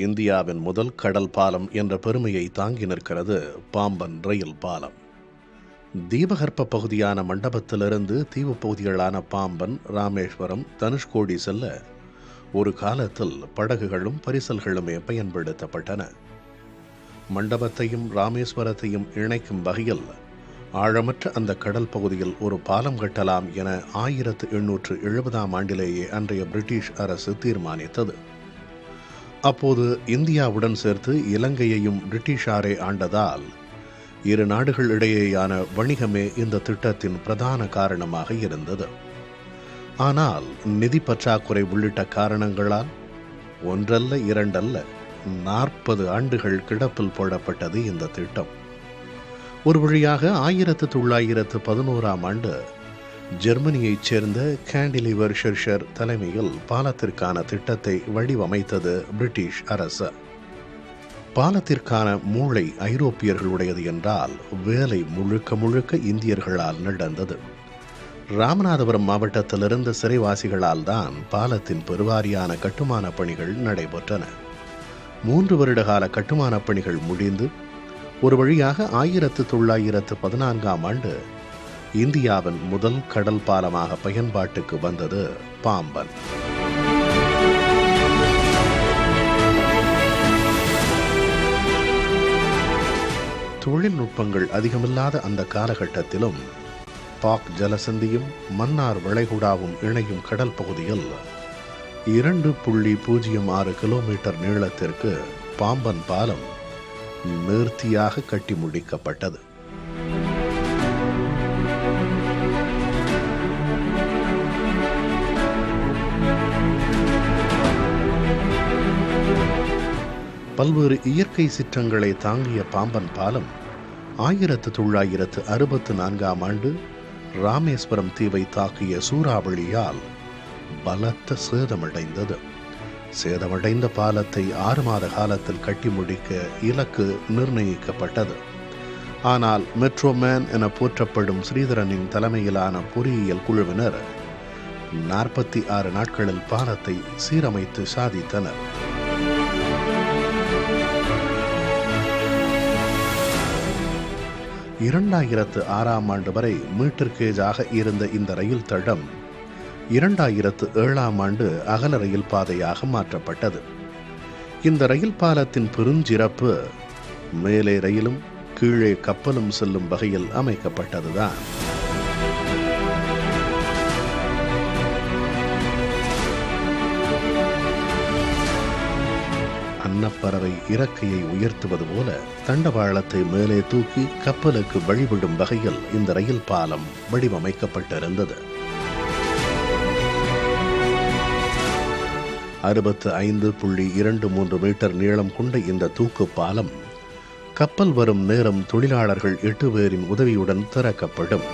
இந்தியாவின் முதல் கடல் பாலம் என்ற பெருமையை தாங்கி நிற்கிறது பாம்பன் ரயில் பாலம். தீபகற்ப பகுதியான மண்டபத்திலிருந்து தீவு பகுதிகளான பாம்பன், ராமேஸ்வரம், தனுஷ்கோடி செல்ல ஒரு காலத்தில் படகுகளும் பரிசல்களுமே பயன்படுத்தப்பட்டன. மண்டபத்தையும் ராமேஸ்வரத்தையும் இணைக்கும் வகையில் ஆழமற்ற அந்த கடல் பகுதியில் ஒரு பாலம் கட்டலாம் என 1870ஆம் ஆண்டிலேயே அன்றைய பிரிட்டிஷ் அரசு தீர்மானித்தது. அப்போது இந்தியாவுடன் சேர்த்து இலங்கையையும் பிரிட்டிஷாரே ஆண்டதால் இரு நாடுகள் இடையேயான வணிகமே இந்த திட்டத்தின் பிரதான காரணமாக இருந்தது. ஆனால் நிதி பற்றாக்குறை உள்ளிட்ட காரணங்களால் ஒன்றல்ல இரண்டல்ல 40 ஆண்டுகள் கிடப்பில் போடப்பட்டது இந்த திட்டம். ஒரு வழியாக 1911ஆம் ஆண்டு ஜெர்மனியைச் சேர்ந்த கேண்டிலிவர் ஷெர்ஷர் தலைமையில் பாலத்திற்கான திட்டத்தை வடிவமைத்தது பிரிட்டிஷ் அரசு. பாலத்திற்கான மூளை ஐரோப்பியர்களுடையது என்றால் வேலை முழுக்க முழுக்க இந்தியர்களால் நடந்தது. ராமநாதபுரம் மாவட்டத்திலிருந்த சிறைவாசிகளால் தான் பாலத்தின் பெருவாரியான கட்டுமான பணிகள் நடைபெற்றன. 3 வருட கால கட்டுமான பணிகள் முடிந்து ஒரு வழியாக 1914ஆம் ஆண்டு இந்தியாவின் முதல் கடல் பாலமாக பயன்பாட்டுக்கு வந்தது பாம்பன். தொழில்நுட்பங்கள் அதிகமில்லாத அந்த காலகட்டத்திலும் பாக் ஜலசந்தியும் மன்னார் வளைகுடாவும் இணையும் கடல் பகுதியில் 2.06 கிலோமீட்டர் நீளத்திற்கு பாம்பன் பாலம் நேர்த்தியாக கட்டி முடிக்கப்பட்டது. பல்வேறு இயற்கை சிற்றங்களை தாங்கிய பாம்பன் பாலம் 1964ஆம் ஆண்டு ராமேஸ்வரம் தீவை தாக்கிய சூறாவளியால் பலத்த சேதமடைந்தது. சேதமடைந்த பாலத்தை 6 மாத காலத்தில் கட்டி முடிக்க இலக்கு நிர்ணயிக்கப்பட்டது. ஆனால் மெட்ரோமேன் என போற்றப்படும் ஸ்ரீதரனின் தலைமையிலான பொறியியல் குழுவினர் 46 நாட்களில் பாலத்தை சீரமைத்து சாதித்தனர். 2006ஆம் ஆண்டு வரை மீட்டர் கேஜாக இருந்த இந்த ரயில் தடம் 2007ஆம் ஆண்டு அகல ரயில் பாதையாக மாற்றப்பட்டது. இந்த ரயில் பாலத்தின் பெருஞ்சிறப்பு மேலே ரயிலும் கீழே கப்பலும் செல்லும் வகையில் அமைக்கப்பட்டதுதான். அன்னப்பறவை இறக்கையை உயர்த்துவது போல தண்டவாளத்தை மேலே தூக்கி கப்பலுக்கு வழிவிடும் வகையில் இந்த ரயில் பாலம் வடிவமைக்கப்பட்டிருந்தது. 65.23 மீட்டர் நீளம் கொண்ட இந்த தூக்கு பாலம் கப்பல் வரும் நேரம் தொழிலாளர்கள் 8 பேரின் உதவியுடன் திறக்கப்படும்.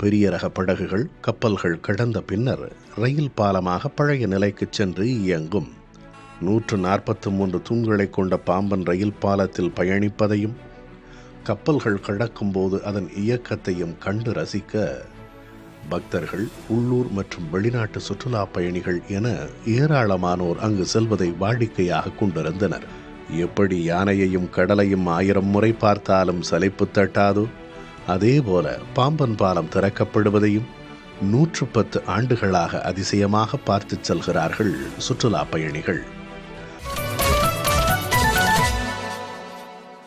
பெரிய ரக படகுகள், கப்பல்கள் கடந்த பின்னர் ரயில் பாலமாக பழைய நிலைக்கு சென்று இயங்கும். 143 தூண்களை கொண்ட பாம்பன் ரயில் பாலத்தில் பயணிப்பதையும் கப்பல்கள் கடக்கும் போது அதன் இயக்கத்தையும் கண்டு ரசிக்க பக்தர்கள், உள்ளூர் மற்றும் வெளிநாட்டு சுற்றுலா பயணிகள் என ஏராளமானோர் அங்கு செல்வதை வாடிக்கையாக கொண்டிருந்தனர். எப்படி யானையையும் கடலையும் 1000 முறை பார்த்தாலும் சலிப்பு தட்டாதோ அதேபோல பாம்பன் பாலம் திறக்கப்படுவதையும் 110 ஆண்டுகளாக அதிசயமாக பார்த்து செல்கிறார்கள் சுற்றுலா பயணிகள்.